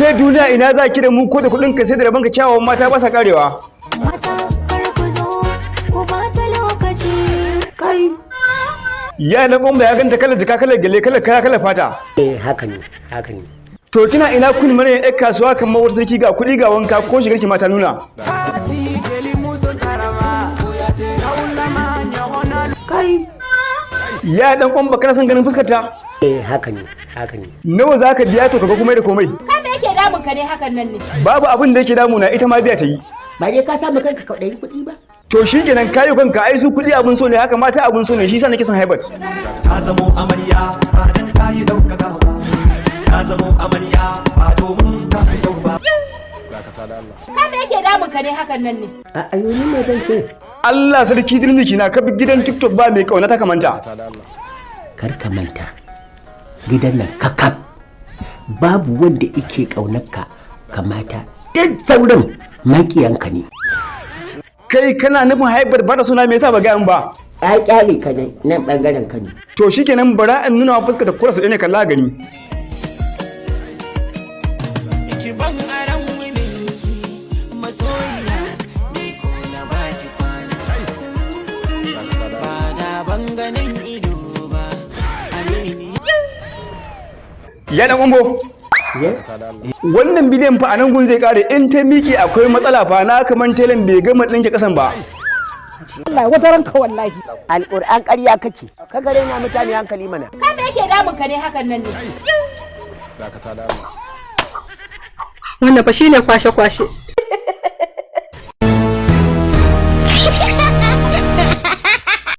Ke duniya ina za ki da mu ko da kuɗin ka sai da rabon ka kyawawan mata ba sa karewa. Mata kar ku zo ku bata lokaci. Kai. Ya na gomba ya ganta kalar jaka kalar gele kalar kaya kalar fata. Haka ne. To kina ina kun mana yan kasuwa kan mawar sarki ga kuɗi ga wanka ko shigar ki mata nuna. Kai. Ya dan gomba kana son ganin fuskar ta. Haka ne. Nawa zaka biya to kaga komai da komai. Ka me yake damun ka ne hakan nan ne? Babu abin da yake damuna ita ma biya ta yi. Ba dai ka samu kanka kaɗai kuɗi ba. To shikenan kayo kanka ai su kuɗi abin so ne haka mata abin so ne shi yasa nake son haibat. Ta zamo amarya ba dan ta yi ɗaukaka ba. Ta zamo amarya ba domin ta fi kyau ba. Ka me yake damun ka ne hakan nan ne? A ayyuni mai zan ce. Allah sarki zirniki na ka bi gidan TikTok ba mai kauna ta kamanta. Kar ka manta. Gidan nan kakaf babu wanda yake ƙaunarka kamata duk sauran makiyanka ne. Kai kana nufin haibar ba da suna me yasa ba ga ba? A kyale ka ne nan bangaren ka ne. To shikenan bara in nuna wa fuskar ta kura su ne kalla gani. Ki ban aran wilinki masoyiya ni ko na baki kwana. Ba da ban ganin ido ba amini. Ya dan gombo. Wannan bidiyon fa anan gun zai kare in ta miki akwai matsala fa na kaman telan bai gama dinke kasan ba. Allah wata ranka wallahi. Alƙur'an ƙarya kake. Ka gare na mutane hankali mana. Ka me yake damun ka ne hakan nan ne? Wannan fa shine kwashe-kwashe.